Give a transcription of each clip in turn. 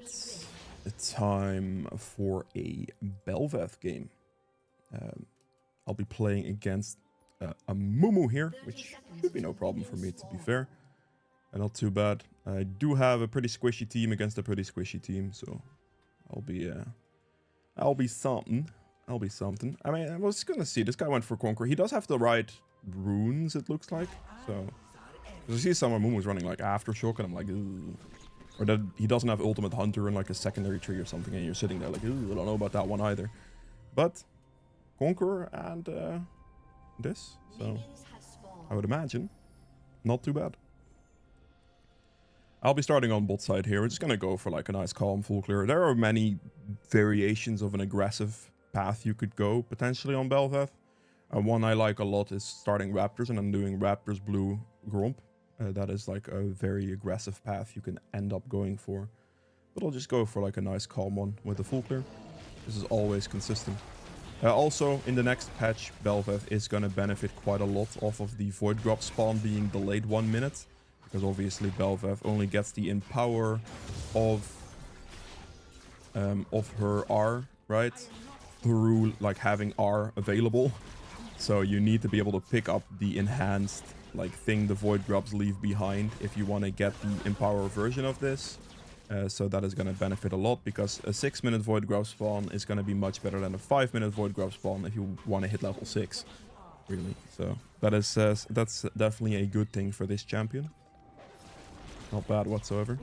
Alright, it's time for a BEL'VETH game. I'll be playing against a Mumu here, which should be no problem for me, to be fair. Not too bad. I do have a pretty squishy team against a pretty squishy team, so I'll be something. I'll be something. I mean, I was gonna see, this guy went for Conquer. He does have the right runes, it looks like, so... Because I see some of Mumu's running like Aftershock, and I'm like, ooh. Or that he doesn't have Ultimate Hunter and like a secondary tree or something, and you're sitting there like, ooh, I don't know about that one either. But Conqueror and this, so I would imagine not too bad. I'll be starting on bot side here. We're just gonna go for like a nice calm full clear. There are many variations of an aggressive path you could go potentially on BEL'VETH. One I like a lot is starting Raptors, and I'm doing Raptors Blue Grump. That is like a very aggressive path you can end up going for. But I'll just go for like a nice calm one with the full clear. This is always consistent. Also, in the next patch, BEL'VETH is going to benefit quite a lot off of the Void Grub spawn being delayed 1 minute. Because obviously BEL'VETH only gets the empower of her R, right? Through like having R available. So you need to be able to pick up the enhanced like thing the Void Grubs leave behind if you want to get the empower version of this. So that is going to benefit a lot, because a 6-minute Void Grub spawn is going to be much better than a 5-minute Void Grub spawn if you want to hit level 6. Really. So that is that's definitely a good thing for this champion. Not bad whatsoever.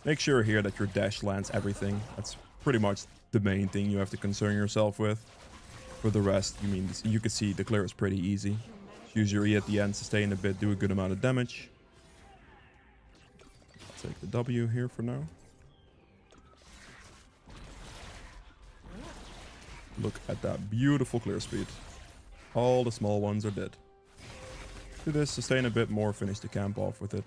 Make sure here that your dash lands everything. That's pretty much the main thing you have to concern yourself with. For the rest, you can see the clear is pretty easy. Use your E at the end, sustain a bit, do a good amount of damage. I'll take the W here for now. Look at that beautiful clear speed. All the small ones are dead. Do this, sustain a bit more, finish the camp off with it.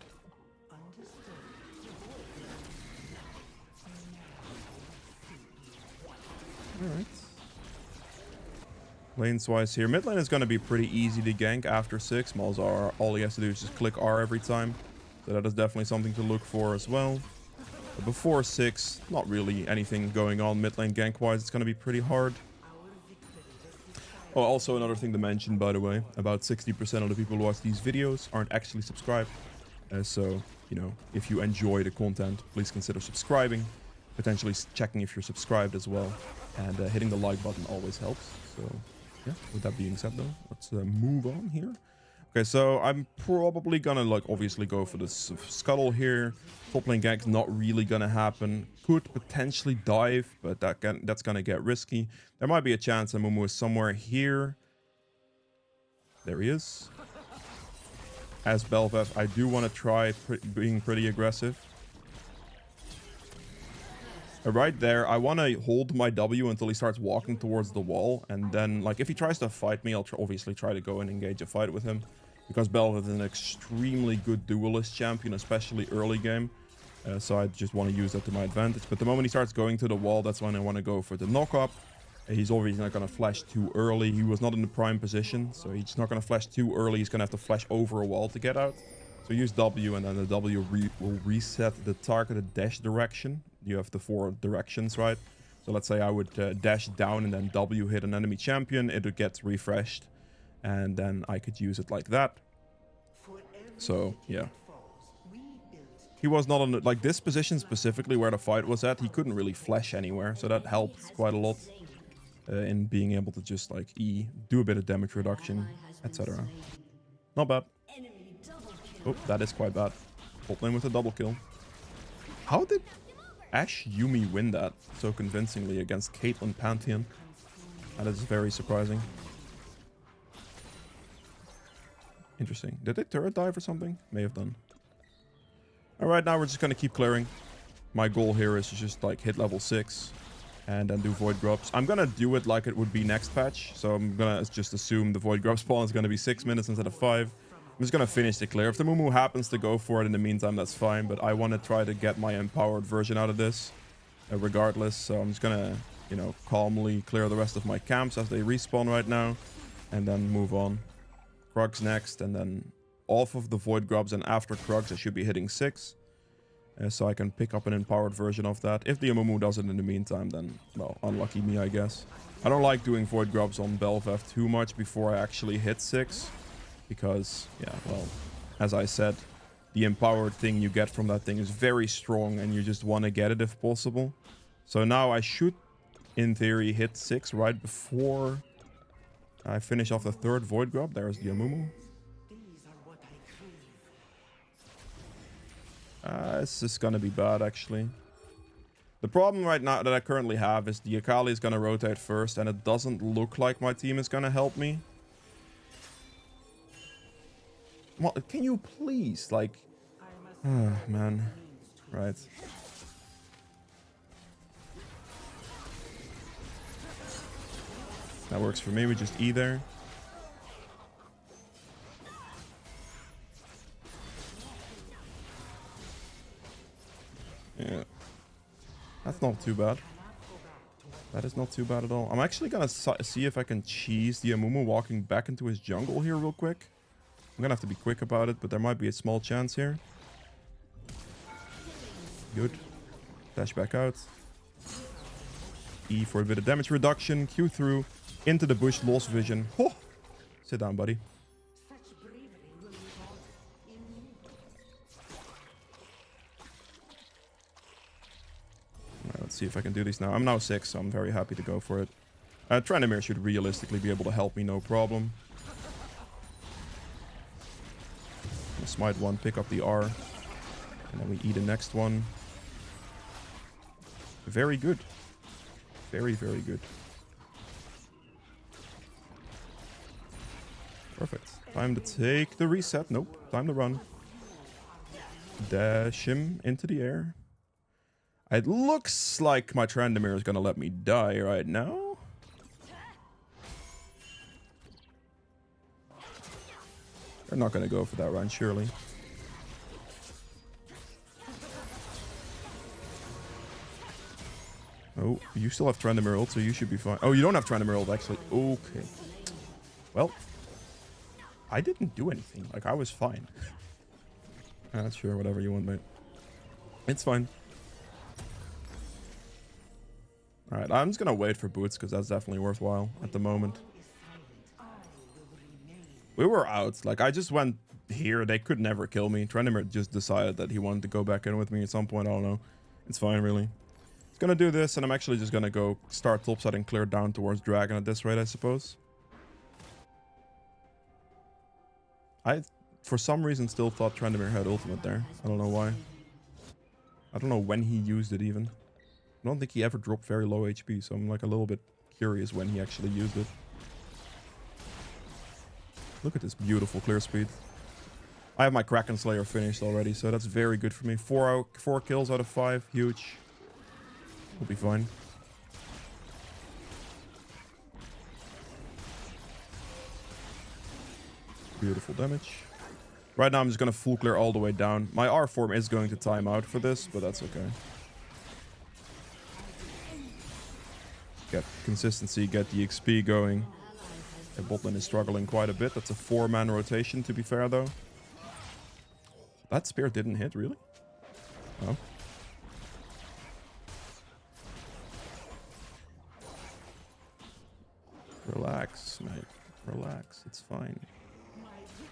Alright. Lanes-wise here, mid lane is going to be pretty easy to gank after 6. Malzahar, all he has to do is just click R every time. So that is definitely something to look for as well. But before 6, not really anything going on mid lane gank-wise. It's going to be pretty hard. Oh, also another thing to mention, by the way. About 60% of the people who watch these videos aren't actually subscribed. So, you know, if you enjoy the content, please consider subscribing. Potentially checking if you're subscribed as well. And hitting the like button always helps. So... yeah, with that being said though, let's move on here. Okay, so I'm probably gonna like obviously go for this scuttle here. Top lane gank's not really gonna happen. Could potentially dive, but that's gonna get risky. There might be a chance that Mumu is somewhere here. There he is. As BEL'VETH, I do want to try being pretty aggressive. Right there, I want to hold my W until he starts walking towards the wall, and then, like, if he tries to fight me, I'll obviously try to go and engage a fight with him, because BEL'VETH is an extremely good duelist champion, especially early game, so I just want to use that to my advantage. But the moment he starts going to the wall, that's when I want to go for the knock-up. He's obviously not going to flash too early. He was not in the prime position, so he's not going to flash too early. He's going to have to flash over a wall to get out. So use W, and then the W will reset the targeted dash direction. You have the 4 directions, right? So let's say I would dash down and then W hit an enemy champion. It would get refreshed, and then I could use it like that. So, yeah. He was not on the, like this position specifically where the fight was at. He couldn't really flash anywhere, so that helped quite a lot in being able to just like E, do a bit of damage reduction, etc. Not bad. Oh, that is quite bad. Top lane with a double kill. How did Ashe Yuumi win that so convincingly against Caitlyn Pantheon? That is very surprising. Interesting. Did they turret dive or something? May have done. Alright, now we're just gonna keep clearing. My goal here is to just like hit level 6 and then do Void Grubs. I'm gonna do it like it would be next patch. So I'm gonna just assume the Void Grub spawn is gonna be 6 minutes instead of 5. I'm just gonna finish the clear. If the Mumu happens to go for it in the meantime, that's fine. But I want to try to get my empowered version out of this, regardless. So I'm just gonna, you know, calmly clear the rest of my camps as they respawn right now, and then move on. Krugs next, and then off of the Void Grubs and after Krugs, I should be hitting 6. So I can pick up an empowered version of that. If the Amumu does it in the meantime, then, well, unlucky me, I guess. I don't like doing Void Grubs on BEL'VETH too much before I actually hit 6. Because, yeah, well, as I said, the empowered thing you get from that thing is very strong and you just want to get it if possible. So now I should, in theory, hit 6 right before I finish off the 3rd Void Grub. There's the Amumu. This is gonna be bad, actually. The problem right now that I currently have is the Akali is gonna rotate first, and it doesn't look like my team is gonna help me. Well, can you please, like... man. Right. That works for me, we just E there. Yeah. That's not too bad. That is not too bad at all. I'm actually gonna see if I can cheese the Amumu walking back into his jungle here real quick. I'm gonna have to be quick about it, but there might be a small chance here. Good. Dash back out. E for a bit of damage reduction. Q through. Into the bush. Lost vision. Oh! Sit down, buddy. Alright, let's see if I can do these now. I'm now 6, so I'm very happy to go for it. Trandamir should realistically be able to help me, no problem. Smite one, pick up the R. And then we E the next one. Very good. Very, very good. Perfect. Time to take the reset. Nope. Time to run. Dash him into the air. It looks like my Trandamir is gonna let me die right now. They're not gonna go for that run, surely. Oh, you still have Trandamir ult, so you should be fine. Oh, you don't have Trandamir ult, actually. Okay. Well, I didn't do anything. Like, I was fine. Sure, whatever you want, mate. It's fine. Alright, I'm just gonna wait for boots, because that's definitely worthwhile at the moment. We were out. Like, I just went here. They could never kill me. Trandamir just decided that he wanted to go back in with me at some point. I don't know. It's fine, really. It's gonna do this, and I'm actually just gonna go start topside and clear down towards Dragon at this rate, I suppose. I, for some reason, still thought Trandamir had ultimate there. I don't know why. I don't know when he used it, even. I don't think he ever dropped very low HP, so I'm like a little bit curious when he actually used it. Look at this beautiful clear speed. I have my Kraken Slayer finished already, so that's very good for me. 4 kills out of 5. Huge. We'll be fine. Beautiful damage. Right now I'm just going to full clear all the way down. My R form is going to time out for this, but that's okay. Get consistency, get the XP going. The bot lane is struggling quite a bit. That's a 4-man rotation, to be fair, though. That spear didn't hit, really? Oh. Relax, mate. Relax. It's fine.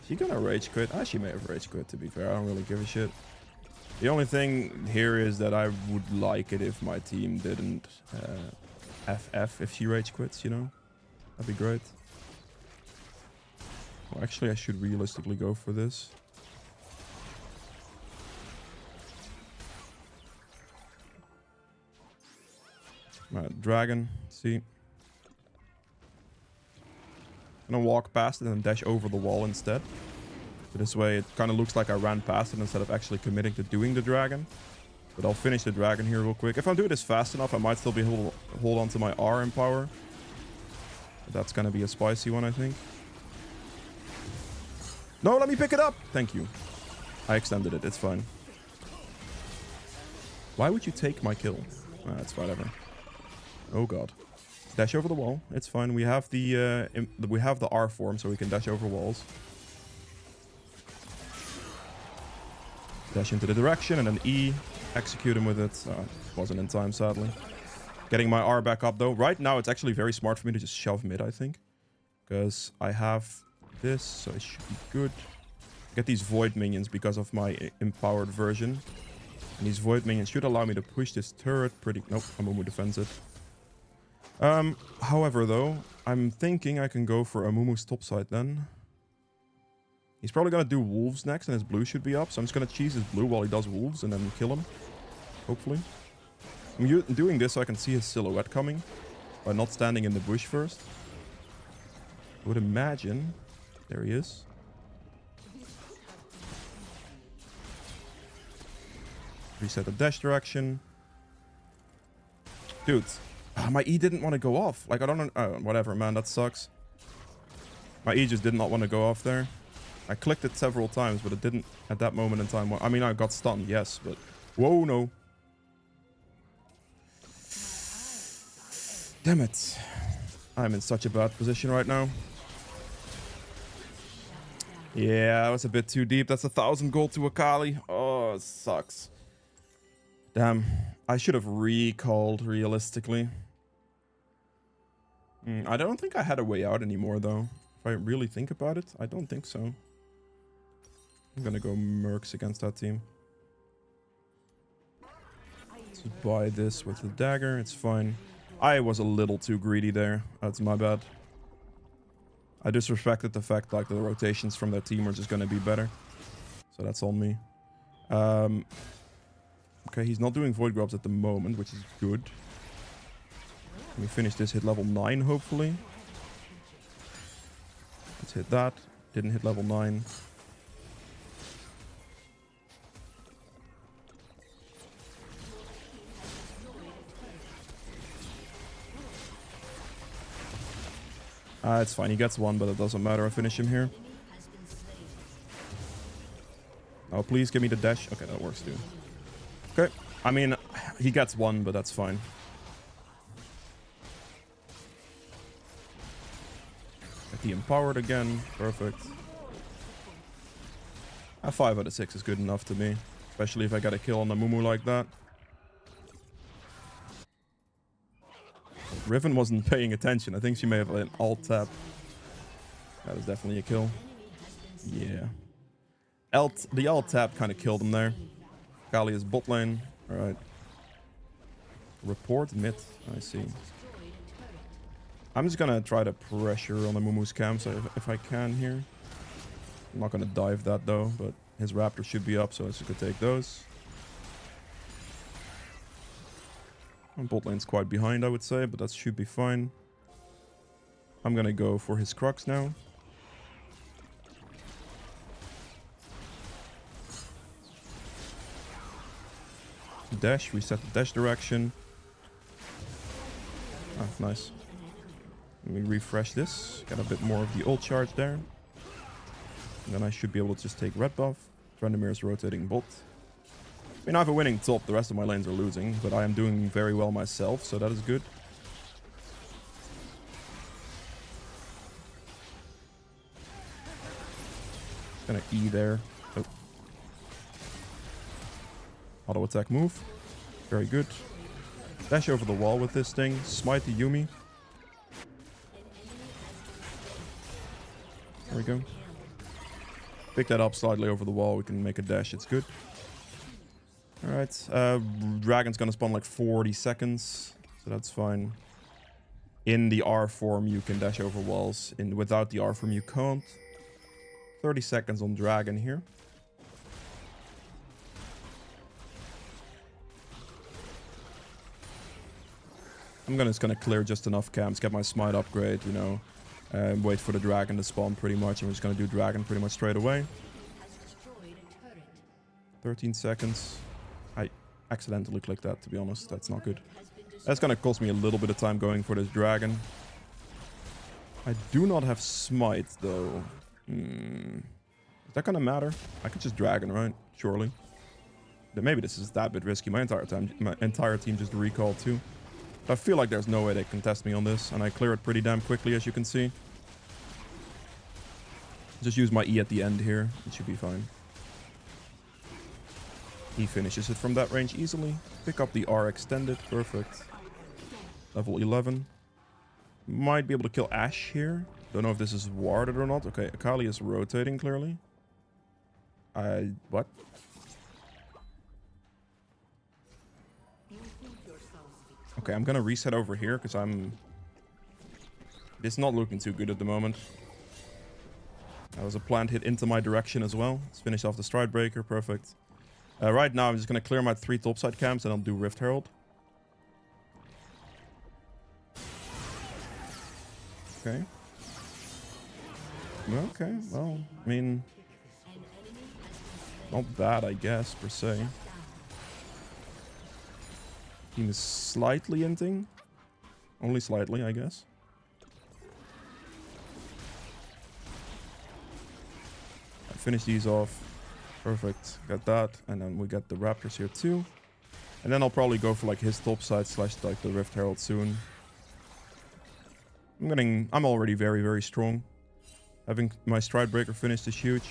Is she gonna rage quit? Ah, she may have rage quit, to be fair. I don't really give a shit. The only thing here is that I would like it if my team didn't FF if she rage quits, you know? That'd be great. Well, actually, I should realistically go for this. Alright, Dragon. See. I'm gonna walk past it and dash over the wall instead. So this way it kind of looks like I ran past it instead of actually committing to doing the dragon. But I'll finish the dragon here real quick. If I do this fast enough, I might still be able to hold on to my R in power. But that's gonna be a spicy one, I think. No, let me pick it up! Thank you. I extended it, it's fine. Why would you take my kill? That's whatever. Oh god. Dash over the wall. It's fine. We have the R form, so we can dash over walls. Dash into the direction and then E. Execute him with it. Wasn't in time, sadly. Getting my R back up though. Right now it's actually very smart for me to just shove mid, I think. Because I have this, so it should be good. Get these void minions because of my empowered version. And these void minions should allow me to push this turret pretty... Nope, Amumu defends it. However though, I'm thinking I can go for Amumu's topside then. He's probably gonna do wolves next and his blue should be up. So I'm just gonna cheese his blue while he does wolves and then kill him. Hopefully. I'm doing this so I can see his silhouette coming. By not standing in the bush first. I would imagine... There he is. Reset the dash direction. Dude. My E didn't want to go off. Like, I don't know. Oh, whatever, man. That sucks. My E just did not want to go off there. I clicked it several times, but it didn't at that moment in time. I mean, I got stunned, yes, but... Whoa, no. Damn it. I'm in such a bad position right now. Yeah, that was a bit too deep. That's 1,000 gold to Akali. Oh, it sucks. Damn. I should have recalled realistically. I don't think I had a way out anymore, though. If I really think about it, I don't think so. I'm gonna go Mercs against that team. Let's buy this with the dagger. It's fine. I was a little too greedy there. That's my bad. I disrespected the fact like the rotations from that team are just gonna be better. So that's on me. Okay, he's not doing void grubs at the moment, which is good. Let me finish this, hit level 9 hopefully. Let's hit that. Didn't hit level 9. It's fine, he gets one, but it doesn't matter. I finish him here. Oh, please give me the dash. Okay, that works too. Okay, I mean, he gets one, but that's fine. Get the empowered again. Perfect. 5 out of 6 is good enough to me. Especially if I get a kill on the Mumu like that. Riven wasn't paying attention. I think she may have an alt tap. That was definitely a kill. Yeah. The alt tap kind of killed him there. Kali is bot lane. Alright. Report mid. I see. I'm just gonna try to pressure on the Mumu's camp so if I can here. I'm not gonna dive that though, but his raptor should be up, so I could take those. And bot lane's quite behind, I would say, but that should be fine. I'm gonna go for his Crux now. Dash, reset the dash direction. Ah, nice. Let me refresh this. Got a bit more of the ult charge there. And then I should be able to just take red buff. Trendemir's rotating bot. I mean, I have a winning top. The rest of my lanes are losing, but I am doing very well myself, so that is good. Gonna E there. Oh. Auto attack move. Very good. Dash over the wall with this thing. Smite the Yuumi. There we go. Pick that up slightly over the wall. We can make a dash. It's good. Alright, Dragon's gonna spawn like 40 seconds, so that's fine. In the R form, you can dash over walls. Without the R form, you can't. 30 seconds on Dragon here. I'm just gonna clear just enough camps, get my smite upgrade, you know, wait for the Dragon to spawn pretty much, and we're just gonna do Dragon pretty much straight away. 13 seconds. I accidentally clicked that, to be honest. That's not good. That's gonna cost me a little bit of time going for this Dragon. I do not have smite, though. Is that gonna matter? I could just Dragon, right? Surely. Then maybe this is that bit risky. My entire team just recalled, too. But I feel like there's no way they can test me on this, and I clear it pretty damn quickly, as you can see. Just use my E at the end here. It should be fine. He finishes it from that range easily. Pick up the R extended. Perfect. Level 11. Might be able to kill Ashe here. Don't know if this is warded or not. Okay, Akali is rotating clearly. What? Okay, I'm gonna reset over here because it's not looking too good at the moment. That was a plant hit into my direction as well. Let's finish off the Stride Breaker. Perfect. Right now, I'm just gonna clear my 3 topside camps and I'll do Rift Herald. Okay. Okay, well, I mean, not bad, I guess, per se. Team is slightly inting. Only slightly, I guess. I finish these off. Perfect. Got that. And then we got the Raptors here too. And then I'll probably go for like his topside slash like the Rift Herald soon. I'm already very, very strong. Having my Stride Breaker finished is huge.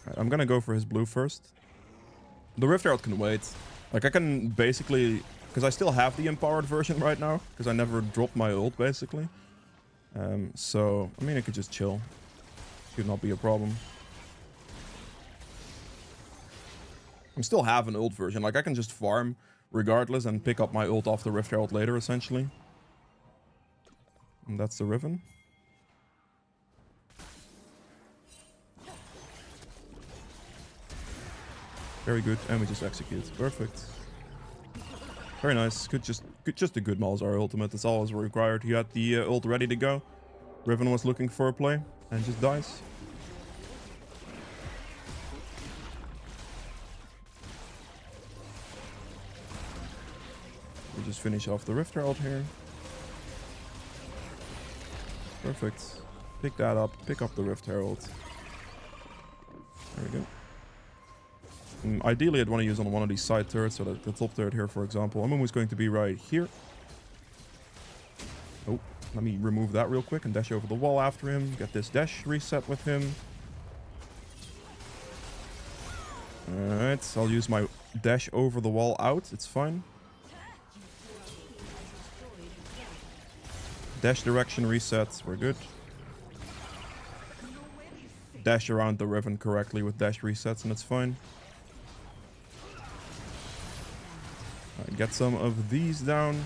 Right, I'm gonna go for his blue first. The Rift Herald can wait. Like I can basically, because I still have the empowered version right now, because I never dropped my ult basically. So I mean I could just chill. Should not be a problem. I still have an ult version. Like I can just farm regardless and pick up my ult off the Rift Herald later essentially. And that's the Riven. Very good, and we just execute. Perfect. Very nice. Just a good Malzahar ultimate. That's all was required. He had the ult ready to go. Riven was looking for a play and just dies. We just finish off the Rift Herald here. Perfect. Pick that up. Pick up the Rift Herald. There we go. Ideally, I'd want to use on one of these side turrets, so that the top turret here, for example. Amumu is going to be right here. Oh, let me remove that real quick and dash over the wall after him. Get this dash reset with him. Alright, I'll use my dash over the wall out. It's fine. Dash direction resets. We're good. Dash around the Riven correctly with dash resets and it's fine. Get some of these down.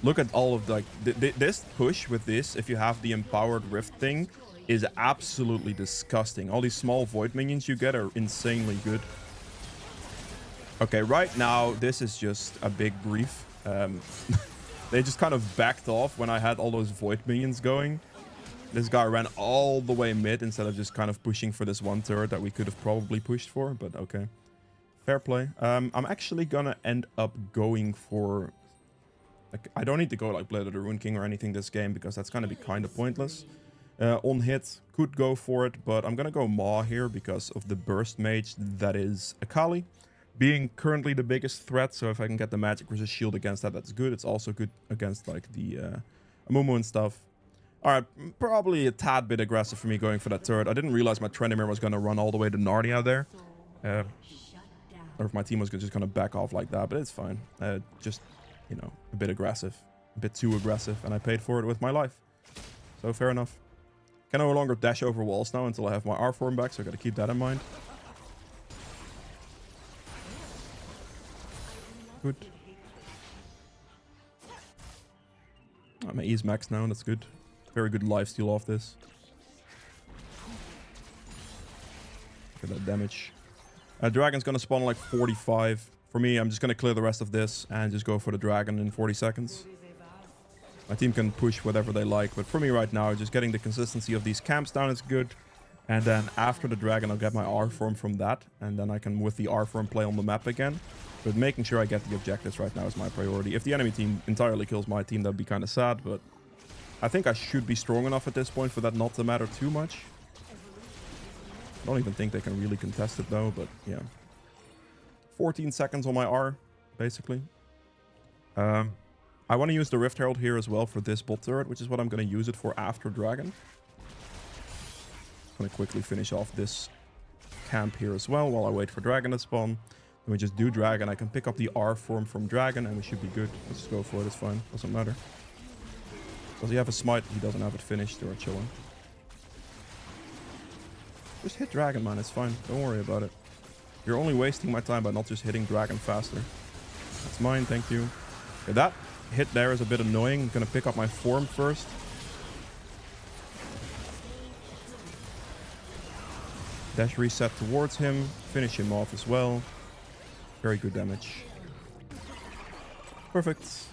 Look at all of like this push with this. If you have the empowered rift thing, is absolutely disgusting. All these small void minions you get are insanely good. Okay, right now this is just a big grief. They just kind of backed off when I had all those void minions going. This guy ran all the way mid instead of just kind of pushing for this one turret that we could have probably pushed for, but okay. Fair play. I'm actually gonna end up going for... Like, I don't need to go like Blade of the Rune King or anything this game because that's gonna be kind of pointless. On hit, could go for it, but I'm gonna go Maw here because of the burst mage that is Akali. Being currently the biggest threat, so if I can get the magic resist shield against that, that's good. It's also good against like the Amumu and stuff. Alright, probably a tad bit aggressive for me going for that turret. I didn't realize my Trendemir was gonna run all the way to Narnia there. Or if my team was just gonna back off like that, but it's fine. Just, you know, a bit aggressive. A bit too aggressive, and I paid for it with my life. So fair enough. Can no longer dash over walls now until I have my R form back, so I gotta keep that in mind. Good. Oh, my E is max now, that's good. Very good lifesteal off this. Look at that damage. Dragon's gonna spawn like 45. For me, I'm just gonna clear the rest of this and just go for the dragon in 40 seconds. My team can push whatever they like, but for me right now, just getting the consistency of these camps down is good. And then after the dragon, I'll get my R form from that, and then I can, with the R form, play on the map again. But making sure I get the objectives right now is my priority. If the enemy team entirely kills my team, that'd be kind of sad, but I think I should be strong enough at this point for that not to matter too much. I don't even think they can really contest it though, but yeah. 14 seconds on my R, basically. I want to use the Rift Herald here as well for this bot turret, which is what I'm going to use it for after Dragon. I'm going to quickly finish off this camp here as well while I wait for dragon to spawn. Then we just do dragon. I can pick up the R form from dragon and we should be good. Let's just go for it. It's fine. Doesn't matter. Does he have a smite? He doesn't have it finished. We're chilling. Just hit dragon, man. It's fine. Don't worry about it. You're only wasting my time by not just hitting dragon faster. That's mine. Thank you. Okay, that hit there is a bit annoying. I'm gonna pick up my form first. Dash reset towards him. Finish him off as well. Very good damage. Perfect.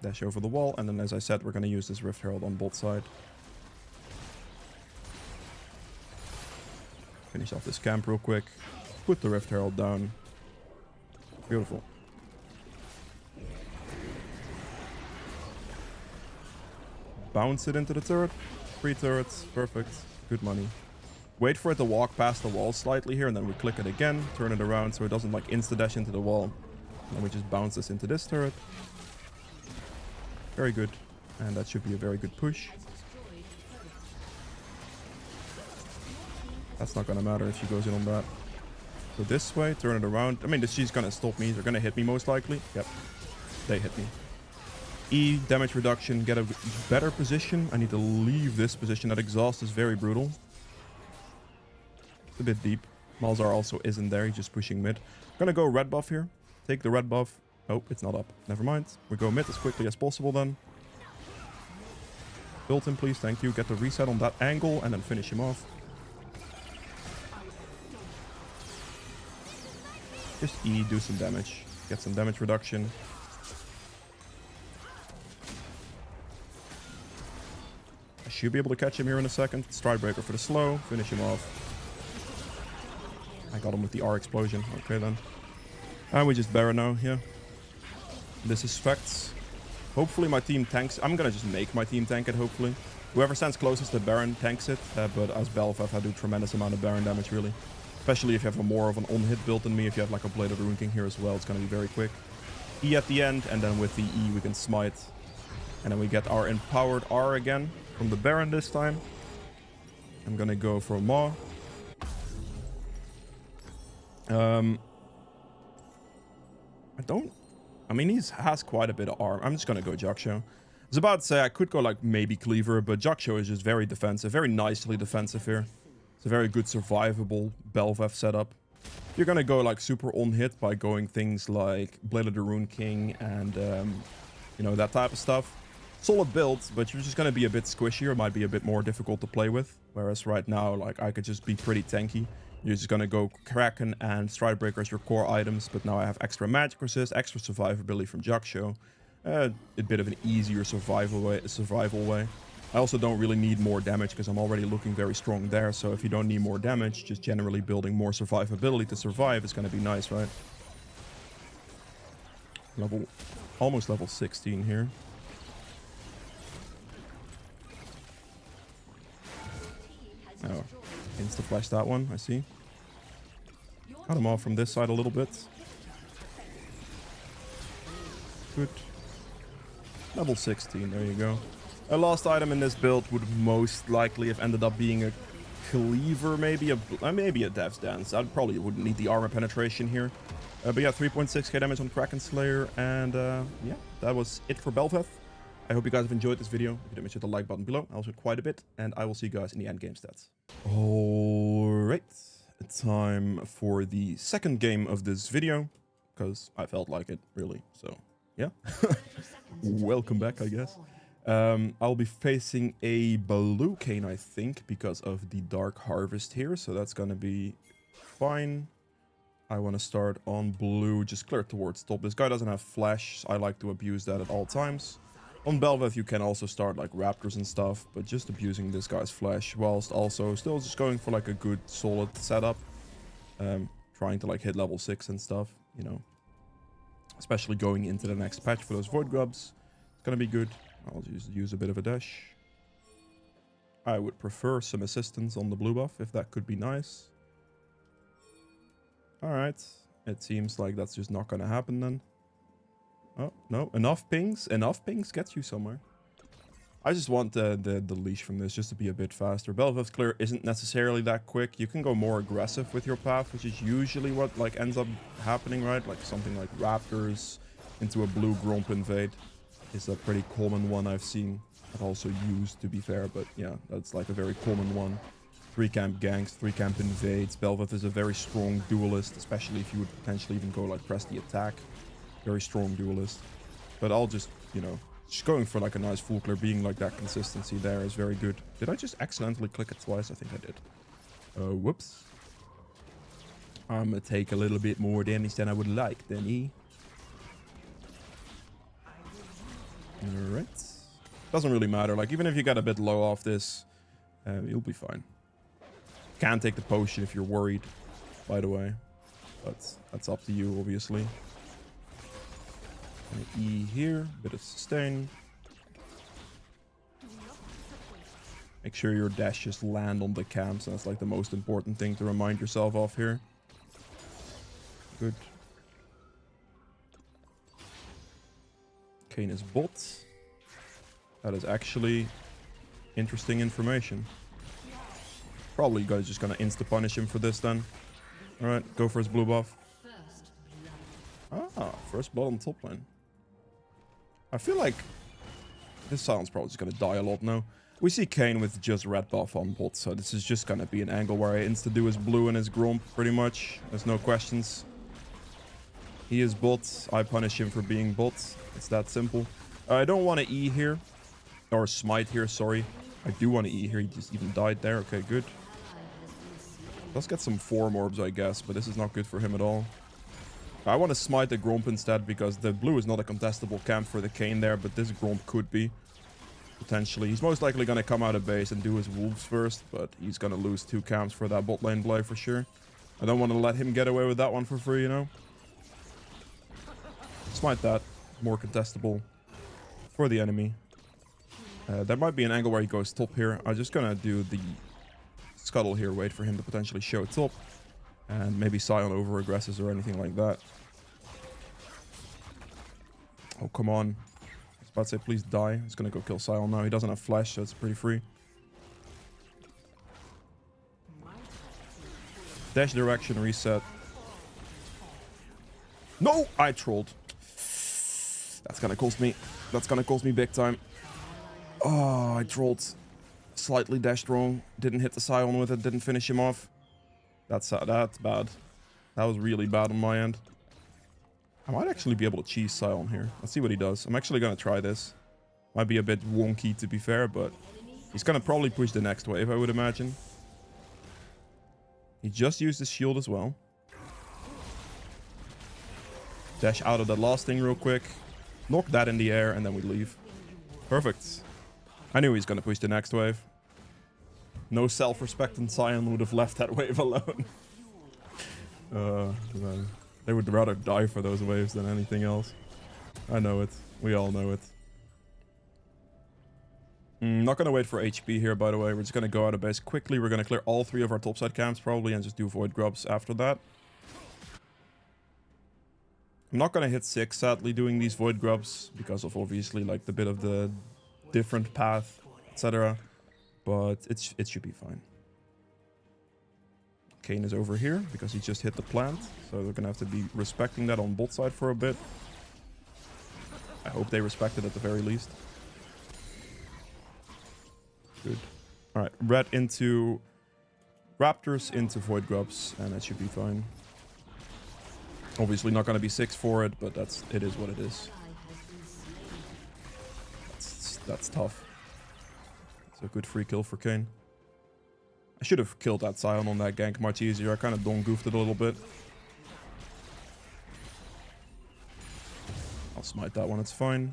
Dash over the wall. And then, as I said, we're going to use this Rift Herald on bot side. Finish off this camp real quick. Put the Rift Herald down. Beautiful. Bounce it into the turret. 3 turrets. Perfect. Good money. Wait for it to walk past the wall slightly here, and then we click it again, turn it around so it doesn't like insta-dash into the wall. And then we just bounce this into this turret. Very good. And that should be a very good push. That's not gonna matter if she goes in on that. So this way, turn it around. I mean, she's gonna stop me. They're gonna hit me most likely. Yep. They hit me. E, damage reduction, get a better position. I need to leave this position. That exhaust is very brutal. It's a bit deep. Malzar also isn't there. He's just pushing mid. I'm gonna go red buff here. Take the red buff. Oh, it's not up. Never mind. We go mid as quickly as possible then. Build him, please. Thank you. Get the reset on that angle and then finish him off. Just E, do some damage. Get some damage reduction. I should be able to catch him here in a second. Stridebreaker for the slow. Finish him off. I got him with the R explosion. Okay then. And we just Baron now, yeah. This is facts. Hopefully my team tanks. I'm gonna just make my team tank it, hopefully. Whoever stands closest to Baron tanks it. But as BEL'VETH, I do tremendous amount of Baron damage, really. Especially if you have a more of an on-hit build than me. If you have like a Blade of the Rune King here as well, it's gonna be very quick. E at the end, and then with the E we can smite. And then we get our empowered R again from the Baron this time. I'm gonna go for Maw. I mean, he has quite a bit of arm. I'm just gonna go Jaksho. I was about to say I could go like maybe Cleaver, but Jaksho is just very defensive, very nicely defensive here. It's a very good survivable BEL'VETH setup. You're gonna go like super on hit by going things like Blade of the Rune King and you know, that type of stuff. Solid build, but you're just gonna be a bit squishier. It might be a bit more difficult to play with. Whereas right now, like I could just be pretty tanky. You're just gonna go Kraken and Stridebreaker as your core items, but now I have extra magic resist, extra survivability from Jaksho. A bit of an easier survival way. I also don't really need more damage because I'm already looking very strong there. So if you don't need more damage, just generally building more survivability to survive is gonna be nice, right? Almost level 16 here. Oh. Insta-flash that one, I see. Cut him off from this side a little bit. Good. Level 16, there you go. A last item in this build would most likely have ended up being a Cleaver, maybe a Death's Dance. I probably wouldn't need the armor penetration here. But yeah, 3.6k damage on Kraken Slayer. And yeah, that was it for BEL'VETH. I hope you guys have enjoyed this video. If you did, make sure to like button below. I also quite a bit. And I will see you guys in the end game stats. Alright, time for the second game of this video, because I felt like it, really, so yeah. Welcome back, I guess. I'll be facing a blue cane, I think, because of the Dark Harvest here, so that's gonna be fine. I want to start on blue, just clear towards top. This guy doesn't have flash, so I like to abuse that at all times. On BEL'VETH, you can also start like raptors and stuff, but just abusing this guy's flash, whilst also still just going for like a good solid setup. Trying to like hit level 6 and stuff, you know. Especially going into the next patch for those void grubs. It's gonna be good. I'll just use a bit of a dash. I would prefer some assistance on the blue buff, if that could be nice. Alright, it seems like that's just not gonna happen then. Oh, no, enough pings gets you somewhere. I just want the leash from this just to be a bit faster. BEL'VETH clear isn't necessarily that quick. You can go more aggressive with your path, which is usually what like ends up happening, right? Like something like raptors into a blue grump invade is a pretty common one I've seen. I've also used, to be fair, but yeah, that's like a very common one. 3-camp ganks, 3-camp invades. BEL'VETH is a very strong duelist, especially if you would potentially even go like press the attack. Very strong duelist. But I'll just, you know, just going for like a nice full clear, being like that consistency there is very good. Did I just accidentally click it twice? I think I did. Whoops. I'm gonna take a little bit more damage than I would like, then he. Alright. Doesn't really matter. Like, even if you get a bit low off this, you'll be fine. Can take the potion if you're worried, by the way. But that's up to you, obviously. E here, bit of sustain. Make sure your dashes land on the camps. That's like the most important thing to remind yourself of here. Good. Kayn is bot. That is actually interesting information. Probably you guys just gonna insta-punish him for this then. Alright, go for his blue buff. Ah, first blood on top lane. I feel like this Sion's probably just gonna die a lot now. We see Kayn with just red buff on bot, so this is just gonna be an angle where I insta-do his blue and his grump, pretty much. There's no questions. He is bot, I punish him for being bot. It's that simple. I don't want to E here. Or smite here, sorry. I do want to E here, he just even died there, okay, good. Let's get some form orbs, I guess, but this is not good for him at all. I want to smite the Grump instead, because the blue is not a contestable camp for the Kayn there, but this Grump could be. Potentially. He's most likely going to come out of base and do his wolves first, but he's going to lose 2 camps for that bot lane play for sure. I don't want to let him get away with that one for free, you know? Smite that. More contestable for the enemy. There might be an angle where he goes top here. I'm just going to do the scuttle here, wait for him to potentially show top. And maybe Sion over aggresses or anything like that. Oh, come on. I was about to say, please die. He's going to go kill Sion now. He doesn't have flash, so it's pretty free. Dash direction, reset. No! I trolled. That's going to cost me. That's going to cost me big time. Oh, I trolled. Slightly dashed wrong. Didn't hit the Sion with it. Didn't finish him off. That's bad. That was really bad on my end. I might actually be able to cheese Sion here. Let's see what he does. I'm actually going to try this. Might be a bit wonky to be fair, but he's going to probably push the next wave, I would imagine. He just used his shield as well. Dash out of that last thing real quick. Knock that in the air, and then we leave. Perfect. I knew he's going to push the next wave. No self-respect in Sion would have left that wave alone. They would rather die for those waves than anything else. I know it. We all know it. Not going to wait for HP here, by the way. We're just going to go out of base quickly. We're going to clear all 3 of our topside camps probably and just do void grubs after that. I'm not going to hit 6, sadly, doing these void grubs because of obviously like the bit of the different path, etc. But it should be fine. Kayn is over here because he just hit the plant. So they're going to have to be respecting that on bot side for a bit. I hope they respect it at the very least. Good. Alright, red into raptors, into void grubs, and that should be fine. Obviously not going to be 6 for it, but it is what it is. That's tough. It's a good free kill for Kayn. I should have killed that Sion on that gank much easier. I kind of don goofed it a little bit. I'll smite that one, it's fine.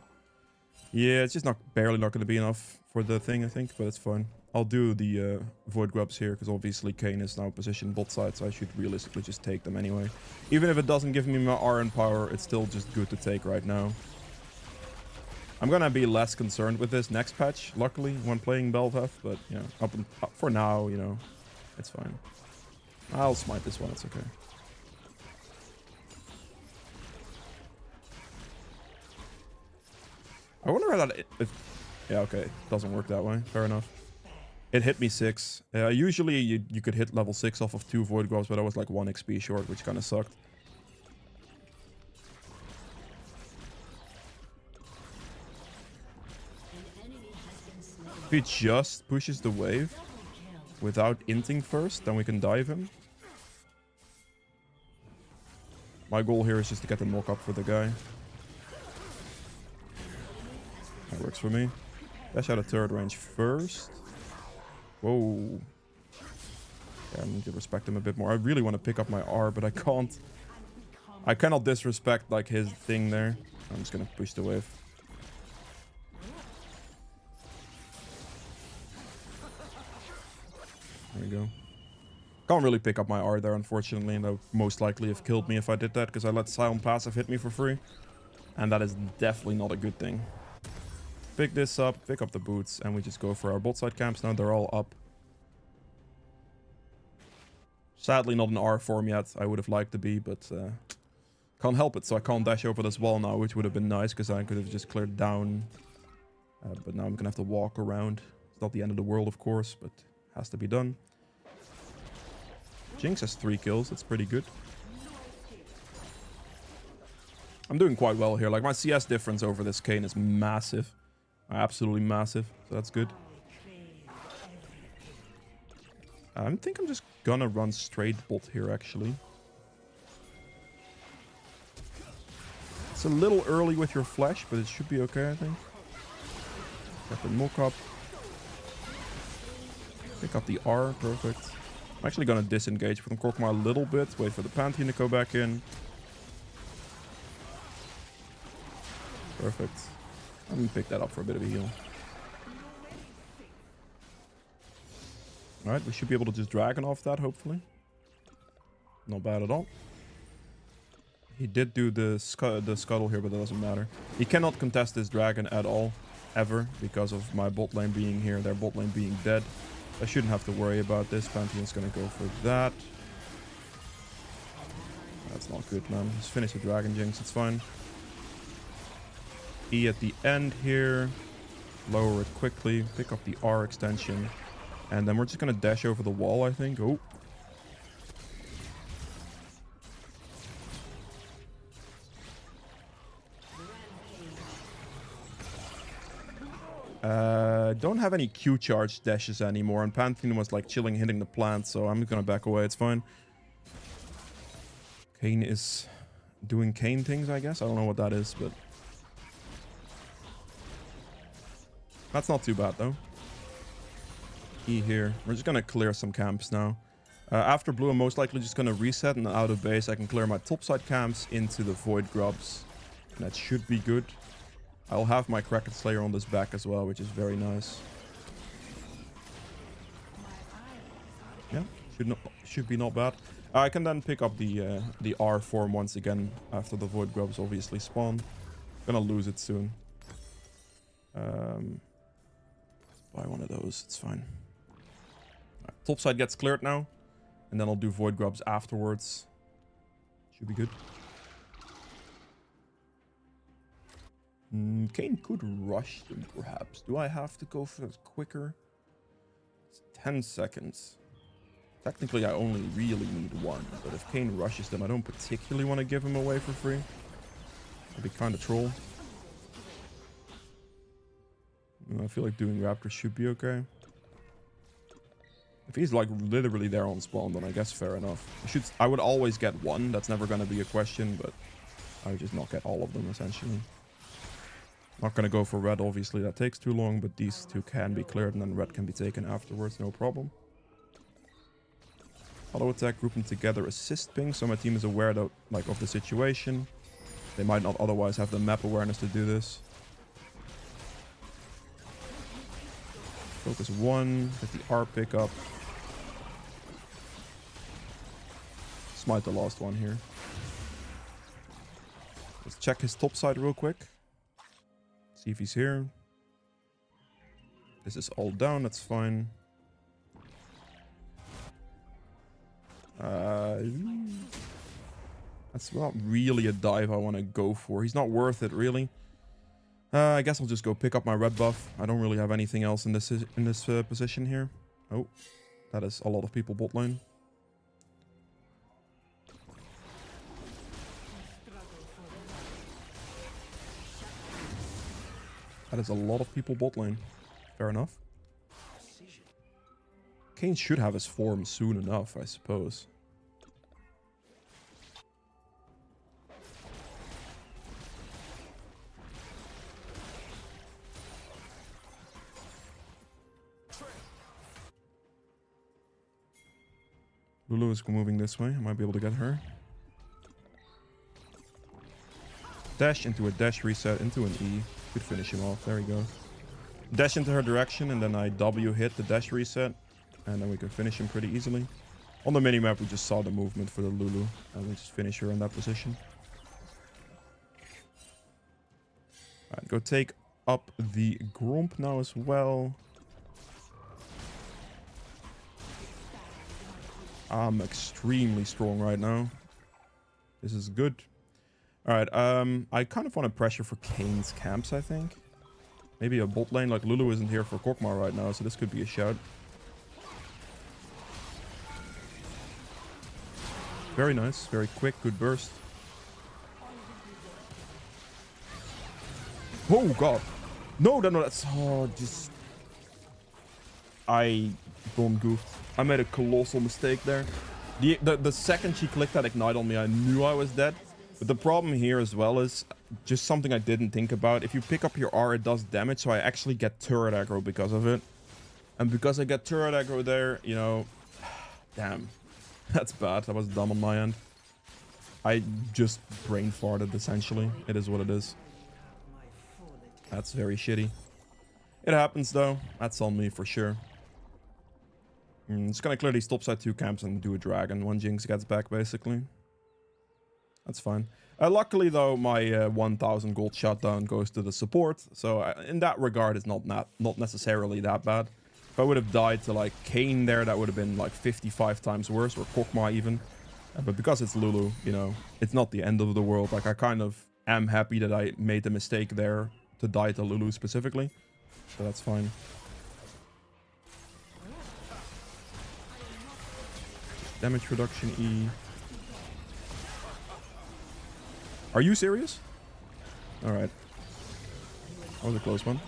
Yeah, it's just barely not going to be enough for the thing, I think, but it's fine. I'll do the void grubs here, because obviously Kayn is now positioned bot side, so I should realistically just take them anyway. Even if it doesn't give me my RN power, it's still just good to take right now. I'm gonna be less concerned with this next patch, luckily, when playing BEL'VETH, but, you know, up for now, you know, it's fine. I'll smite this one, it's okay. I wonder if Yeah, okay. Doesn't work that way. Fair enough. It hit me 6. Usually you could hit level 6 off of 2 Void Grubs, but I was like 1 XP short, which kind of sucked. If he just pushes the wave without inting first, then we can dive him. My goal here is just to get the knock up for the guy. That works for me. Dash out of third range first. Whoa. Yeah, I need to respect him a bit more. I really want to pick up my R, but I can't. I cannot disrespect like his thing there. I'm just gonna push the wave. There we go. Can't really pick up my R there, unfortunately. That would most likely have killed me if I did that, because I let Silent Passive hit me for free. And that is definitely not a good thing. Pick this up, pick up the boots, and we just go for our bot side camps now. They're all up. Sadly, not an R form yet. I would have liked to be, but can't help it. So I can't dash over this wall now, which would have been nice, because I could have just cleared down. But now I'm going to have to walk around. It's not the end of the world, of course, but has to be done. Jinx has 3 kills. That's pretty good. I'm doing quite well here. Like, my CS difference over this Kayn is massive. Absolutely massive. So that's good. I think I'm just gonna run straight bot here, actually. It's a little early with your flash, but it should be okay, I think. Get the knock up. Pick up the R. Perfect. I'm actually gonna disengage from Korkma a little bit. Wait for the Pantheon to go back in. Perfect. I'm gonna pick that up for a bit of a heal. Alright, we should be able to just dragon off that, hopefully. Not bad at all. He did do the scuttle here, but that doesn't matter. He cannot contest this dragon at all, ever, because of my bot lane being here, their bot lane being dead. I shouldn't have to worry about this. Pantheon's gonna go for that. That's not good, man. Just finish the dragon jinx, it's fine. E at the end here. Lower it quickly. Pick up the R extension. And then we're just gonna dash over the wall, I think. Oh. Don't have any Q charge dashes anymore, and Pantheon was like chilling, hitting the plant, so I'm gonna back away. It's fine. Kayn is doing Kayn things, I guess. I don't know what that is, but that's not too bad though. E here. We're just gonna clear some camps now. After blue, I'm most likely just gonna reset, and out of base I can clear my topside camps into the void grubs, and that should be good. I'll have my Kraken Slayer on this back as well, which is very nice. Yeah, should be not bad. I can then pick up the R form once again after the void grubs obviously spawn. Gonna lose it soon. Buy one of those. It's fine. Right, topside gets cleared now, and then I'll do void grubs afterwards. Should be good. Kayn could rush them, perhaps. Do I have to go for it quicker? It's 10 seconds. Technically, I only really need 1. But if Kayn rushes them, I don't particularly want to give him away for free. That'd be kind of troll. I feel like doing Raptor should be okay. If he's like literally there on spawn, then I guess fair enough. I would always get 1. That's never going to be a question, but I would just not get all of them, essentially. Not going to go for red, obviously. That takes too long, but these 2 can be cleared, and then red can be taken afterwards, no problem. Auto attack, group them together, assist ping, so my team is aware that, like, of the situation. They might not otherwise have the map awareness to do this. Focus 1, get the R pickup. Smite the last one here. Let's check his top side real quick. See if he's here. This is all down, that's fine. That's not really a dive I want to go for. He's not worth it, really. I guess I'll just go pick up my red buff. I don't really have anything else in this position here. Oh, that is a lot of people bot lane. That is a lot of people bot lane. Fair enough. Kayn should have his form soon enough, I suppose. Lulu is moving this way. I might be able to get her. Dash into a dash reset into an E. Could finish him off. There we go. Dash into her direction and then I W hit the dash reset. And then we can finish him pretty easily. On the minimap we just saw the movement for the Lulu. And we just finish her in that position. Alright, go take up the Grump now as well. I'm extremely strong right now. This is good. Alright, I kind of want to pressure for Kayn's camps, I think. Maybe a bot lane, like Lulu isn't here for Kokmar right now, so this could be a shout. Very nice, very quick, good burst. Oh god. No, that's... Oh, just... I gone goofed. I made a colossal mistake there. The second she clicked that ignite on me, I knew I was dead. But the problem here as well is just something I didn't think about. If you pick up your R, it does damage, so I actually get turret aggro because of it. And because I get turret aggro there, you know... Damn. That's bad. That was dumb on my end. I just brain farted, essentially. It is what it is. That's very shitty. It happens, though. That's on me for sure. Just gonna clear these topside 2 camps and do a dragon when Jinx gets back, basically. That's fine. Luckily, though, my 1000 gold shutdown goes to the support. So in that regard, it's not necessarily that bad. If I would have died to, like, Kayn there, that would have been, like, 55 times worse. Or Kokma, even. But because it's Lulu, you know, it's not the end of the world. Like, I kind of am happy that I made the mistake there to die to Lulu specifically. So that's fine. Damage reduction E. Are you serious? Alright. That was a close one.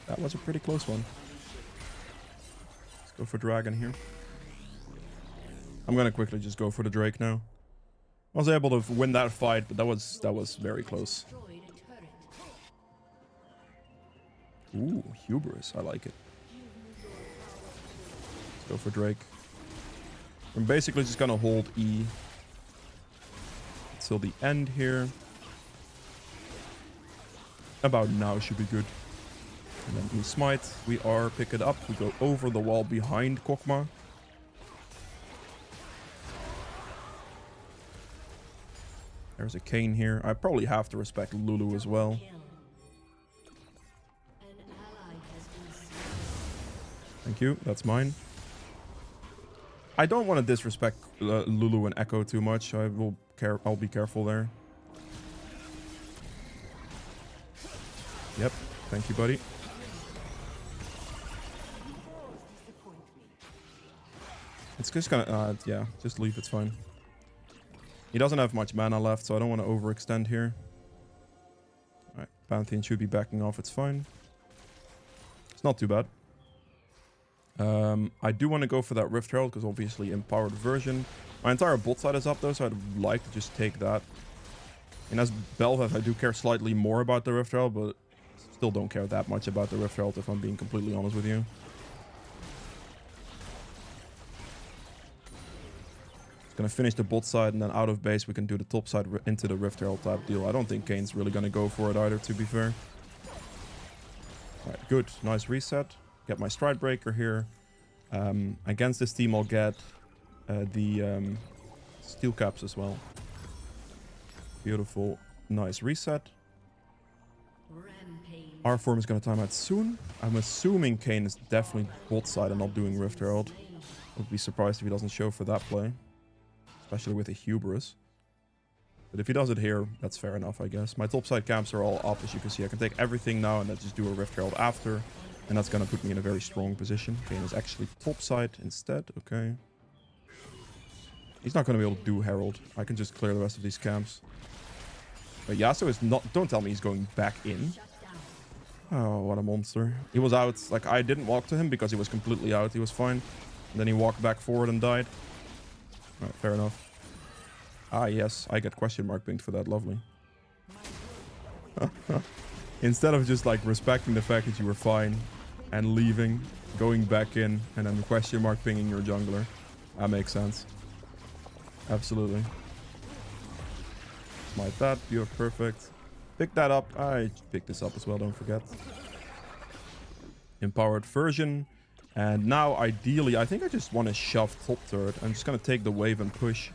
That was a pretty close one. Let's go for dragon here. I'm gonna quickly just go for the Drake now. I was able to win that fight, but that was very close. Ooh, hubris. I like it. Let's go for Drake. I'm basically just gonna hold E until the end here. About now should be good. And then we smite. We are pick it up. We go over the wall behind Kokma. There's a Kayn here. I probably have to respect Lulu as well. Thank you. That's mine. I don't want to disrespect Lulu and Echo too much. I'll be careful there. Yep. Thank you, buddy. It's just gonna, yeah, just leave. It's fine. He doesn't have much mana left, so I don't want to overextend here. Alright, Pantheon should be backing off. It's fine. It's not too bad. I do want to go for that Rift Herald because obviously empowered version. My entire bot side is up though, so I'd like to just take that. And as BEL'VETH, I do care slightly more about the Rift Herald, but still don't care that much about the Rift Herald if I'm being completely honest with you. Just gonna finish the bot side and then out of base we can do the top side into the Rift Herald type deal. I don't think Kayn's really gonna go for it either, to be fair. Alright, good. Nice reset. Get my Stride Breaker here. Against this team, I'll get the Steel Caps as well. Beautiful. Nice reset. Our form is going to time out soon. I'm assuming Kayn is definitely bot side and not doing Rift Herald. I would be surprised if he doesn't show for that play. Especially with the Hubris. But if he does it here, that's fair enough, I guess. My topside camps are all up, as you can see. I can take everything now and then just do a Rift Herald after. And that's going to put me in a very strong position. Kane is actually topside instead. Okay. He's not going to be able to do Herald. I can just clear the rest of these camps. But Yasuo is not... Don't tell me he's going back in. Oh, what a monster. He was out. Like, I didn't walk to him because he was completely out. He was fine. And then he walked back forward and died. Alright, fair enough. Ah, yes. I get question mark pinged for that. Lovely. Instead of just, like, respecting the fact that you were fine and leaving, going back in, and then question mark pinging your jungler. That makes sense. Absolutely. Smite that. You're perfect. Pick that up. I picked this up as well, don't forget. Empowered version. And now, ideally, I think I just want to shove top turret. I'm just going to take the wave and push.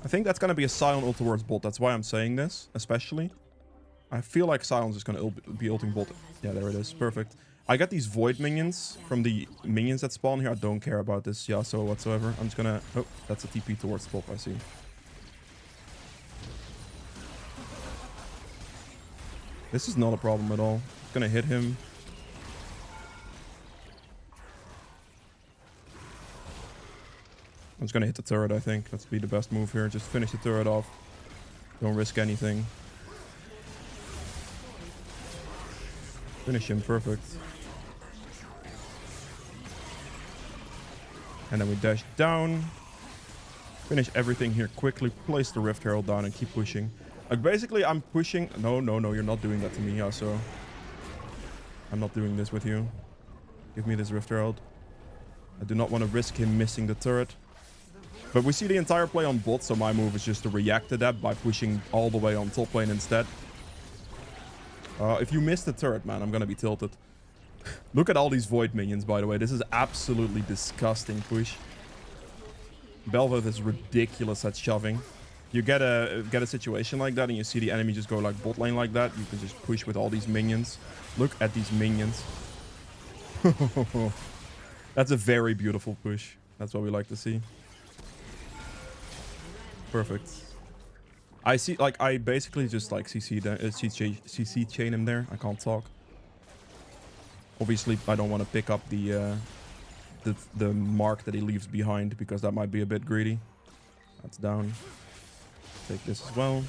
I think that's going to be a silent ult towards bot. That's why I'm saying this, especially. I feel like silence is going to be ulting bot. Yeah, there it is. Perfect. I got these void minions from the minions that spawn here. I don't care about this Yasuo whatsoever. I'm just going to... Oh, that's a TP towards bot, I see. This is not a problem at all. It's going to hit him. I'm just going to hit the turret, I think. That's be the best move here. Just finish the turret off. Don't risk anything. Finish him. Perfect. And then we dash down. Finish everything here quickly. Place the Rift Herald down and keep pushing. Like, basically, I'm pushing... No, you're not doing that to me, Yasuo. I'm not doing this with you. Give me this Rift Herald. I do not want to risk him missing the turret. But we see the entire play on bot, so my move is just to react to that by pushing all the way on top lane instead. If you miss the turret, man, I'm gonna be tilted. Look at all these void minions, by the way. This is absolutely disgusting push. BEL'VETH is ridiculous at shoving. You get a situation like that and you see the enemy just go like bot lane like that. You can just push with all these minions. Look at these minions. That's a very beautiful push. That's what we like to see. Perfect. I see, like, I basically just like CC chain him there. I can't talk. Obviously, I don't want to pick up the mark that he leaves behind because that might be a bit greedy. That's down. Take this as well.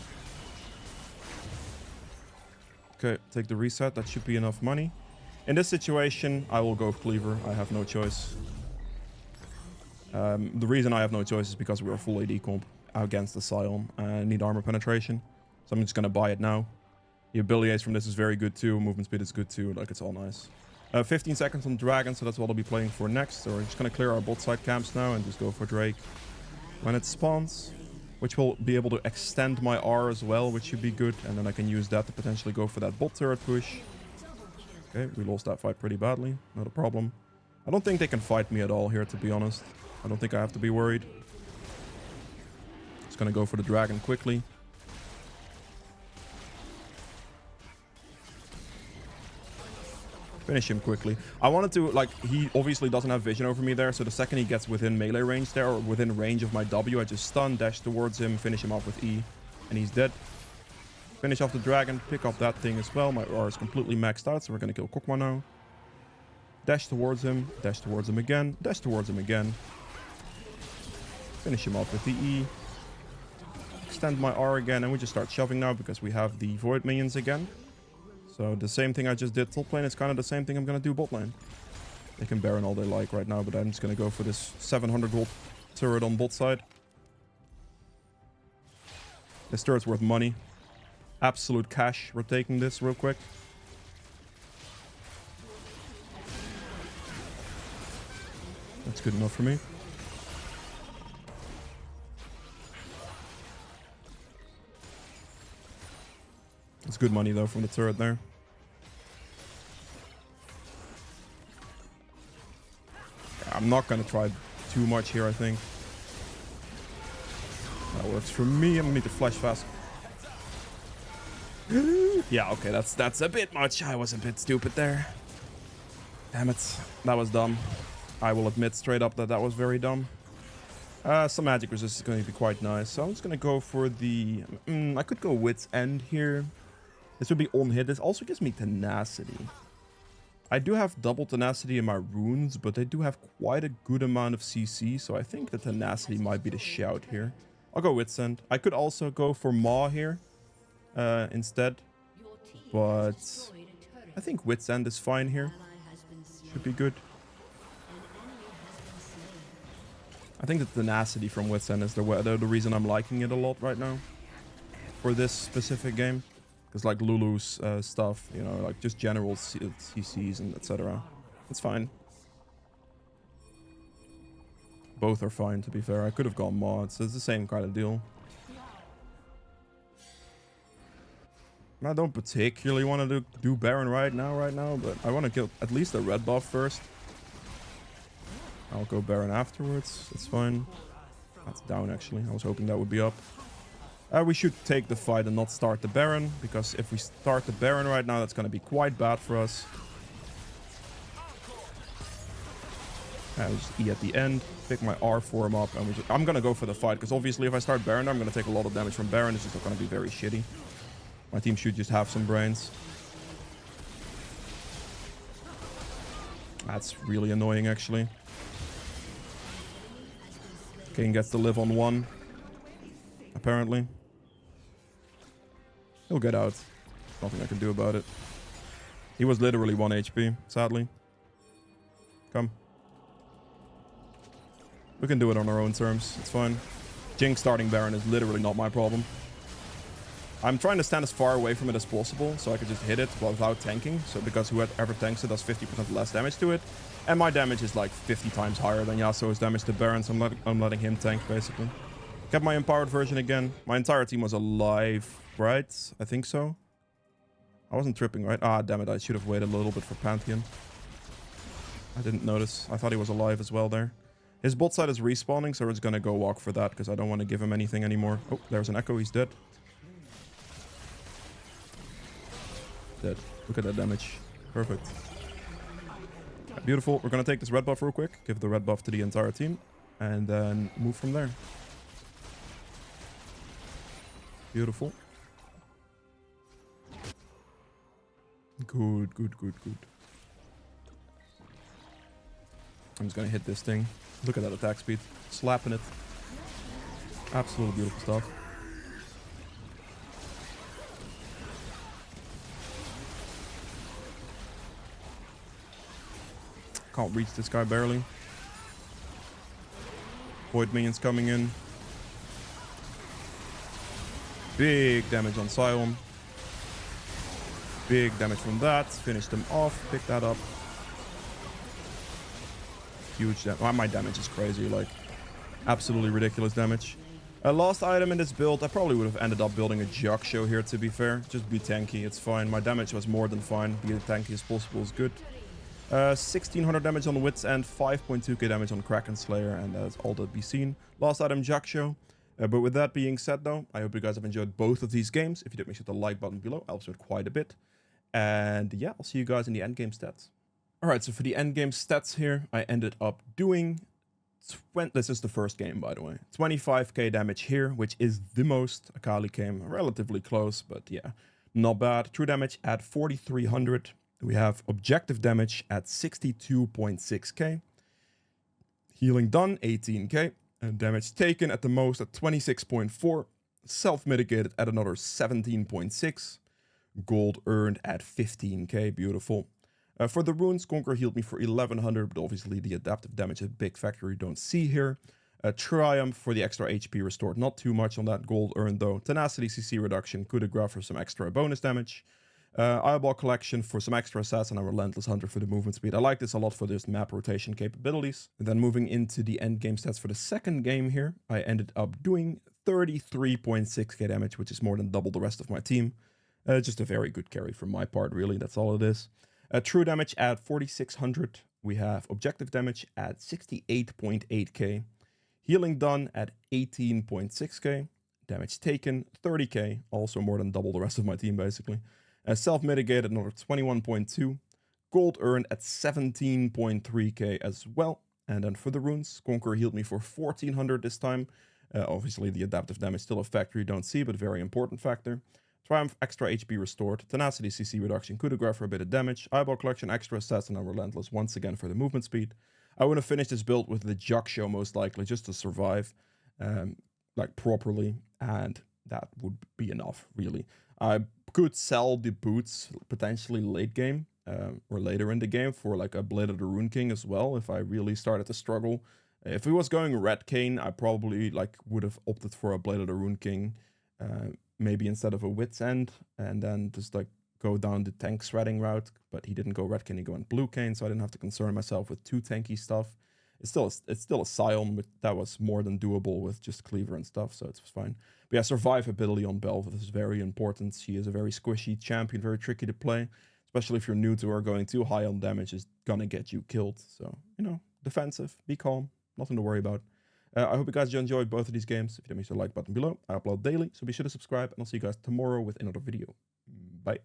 Okay, take the reset. That should be enough money. In this situation, I will go Cleaver. I have no choice. The reason I have no choice is because we are full AD comp against the Scion. I need armor penetration. So I'm just going to buy it now. The ability ace from this is very good too. Movement speed is good too. Like, it's all nice. 15 seconds on Dragon, so that's what I'll be playing for next. So we're just going to clear our bot side camps now and just go for Drake when it spawns. Which will be able to extend my R as well, which should be good. And then I can use that to potentially go for that bot turret push. Okay, we lost that fight pretty badly. Not a problem. I don't think they can fight me at all here, to be honest. I don't think I have to be worried. Just gonna go for the dragon quickly. Finish him quickly. I wanted to, like, he obviously doesn't have vision over me there, so the second he gets within melee range there, or within range of my W, I just stun, dash towards him, finish him off with E, and he's dead. Finish off the dragon, pick up that thing as well. My R is completely maxed out, so we're gonna kill Kokma now. Dash towards him again, dash towards him again. Finish him off with the E. Extend my R again, and we just start shoving now because we have the void minions again. So the same thing I just did top lane is kind of the same thing I'm going to do bot lane. They can Baron all they like right now, but I'm just going to go for this 700 gold turret on bot side. This turret's worth money. Absolute cash. We're taking this real quick. That's good enough for me. It's good money though from the turret there. I'm not gonna try too much here, I think. That works for me. I'm gonna need to flash fast. Yeah, okay, that's a bit much. I was a bit stupid there. Damn it. That was dumb. I will admit straight up that that was very dumb. Some magic resist is going to be quite nice. So I'm just going to go for the... I could go Wit's End here. This would be on hit. This also gives me tenacity. I do have double tenacity in my runes, but they do have quite a good amount of CC. So I think the tenacity might be the shout here. I'll go Wit's End. I could also go for Maw here instead. But I think Wit's End is fine here. Should be good. I think the tenacity from Wit's End is the reason I'm liking it a lot right now. For this specific game. Because like Lulu's stuff, you know, like just general CCs and etc. It's fine. Both are fine, to be fair. I could have gone mods. It's the same kind of deal. I don't particularly want to do Baron right now, but I want to kill at least the red buff first. I'll go Baron afterwards. That's fine. That's down, actually. I was hoping that would be up. We should take the fight and not start the Baron, because if we start the Baron right now, that's going to be quite bad for us. I'll just E at the end, pick my R form up, and I'm going to go for the fight, because obviously if I start Baron, I'm going to take a lot of damage from Baron. It's just going to be very shitty. My team should just have some brains. That's really annoying, actually. King gets to live on 1, apparently. He'll get out. Nothing I can do about it. He was literally 1 HP, sadly. Come. We can do it on our own terms. It's fine. Jinx starting Baron is literally not my problem. I'm trying to stand as far away from it as possible, so I can just hit it without tanking. So because whoever tanks it does 50% less damage to it. And my damage is like 50 times higher than Yasuo's damage to Baron, so I'm letting him tank, basically. Kept my empowered version again. My entire team was alive, right? I think so. I wasn't tripping, right? Ah, damn it. I should have waited a little bit for Pantheon. I didn't notice. I thought he was alive as well there. His bot side is respawning, so we're just going to go walk for that, because I don't want to give him anything anymore. Oh, there's an echo. He's dead. Dead. Look at that damage. Perfect. Yeah, beautiful. We're going to take this red buff real quick. Give the red buff to the entire team. And then move from there. Beautiful. Good, good, good, good. I'm just gonna hit this thing. Look at that attack speed. Slapping it. Absolutely beautiful stuff. Can't reach this guy barely. Void minions coming in. Big damage on Sion. Big damage from that. Finish them off. Pick that up. Huge damage. Oh, my damage is crazy. Like, absolutely ridiculous damage. Last item in this build. I probably would have ended up building a Jug Show here, to be fair. Just be tanky. It's fine. My damage was more than fine. Be as tanky as possible is good. 1600 damage on the Wit's End. 5.2k damage on Kraken Slayer. And that's all that be seen. Last item, Jug Show. But with that being said, though, I hope you guys have enjoyed both of these games. If you did, make sure to like button below. Helps with quite a bit. And yeah, I'll see you guys in the endgame stats. Alright, so for the endgame stats here, I ended up doing... This is the first game, by the way. 25k damage here, which is the most. Akali came relatively close, but yeah, not bad. True damage at 4300. We have objective damage at 62.6k. Healing done, 18k. And damage taken at the most at 26.4. Self-mitigated at another 17.6. Gold earned at 15k. Beautiful. For the runes, Conquer healed me for 1100, but obviously the adaptive damage is a big factor you don't see here. Triumph for the extra HP restored. Not too much on that gold earned though. Tenacity CC reduction. Coup de grace for some extra bonus damage. Eyeball Collection for some extra assassin and Relentless Hunter for the movement speed. I like this a lot for this map rotation capabilities. And then moving into the end game stats for the second game here, I ended up doing 33.6k damage, which is more than double the rest of my team. Just a very good carry from my part, really. That's all it is. True damage at 4600. We have objective damage at 68.8k. Healing done at 18.6k. Damage taken 30k. Also more than double the rest of my team, basically. Self-mitigated, another 21.2. Gold earned at 17.3k as well. And then for the runes, Conquer healed me for 1400 this time. Obviously, the adaptive damage still a factor you don't see, but very important factor. Triumph, extra HP restored. Tenacity, CC reduction. Coup de grace for a bit of damage. Eyeball collection, extra assassin, and relentless once again for the movement speed. I want to finish this build with the Jug Show most likely, just to survive, like properly, and that would be enough, really. I could sell the boots potentially late game, or later in the game for like a Blade of the Rune King as well, if I really started to struggle. If it was going Red Cane, I probably like would have opted for a Blade of the Rune King, maybe instead of a Wit's End, and then just like go down the tank shredding route. But he didn't go Red Cane, he went Blue Cane, so I didn't have to concern myself with too tanky stuff. It's still a Scion, but that was more than doable with just Cleaver and stuff, so it's fine. But yeah, survivability on Bel'Veth is very important. She is a very squishy champion, very tricky to play, especially if you're new to her. Going too high on damage is gonna get you killed. So, you know, defensive, be calm, nothing to worry about. I hope you guys enjoyed both of these games. If you didn't, hit the like button below. I upload daily, so be sure to subscribe, and I'll see you guys tomorrow with another video. Bye.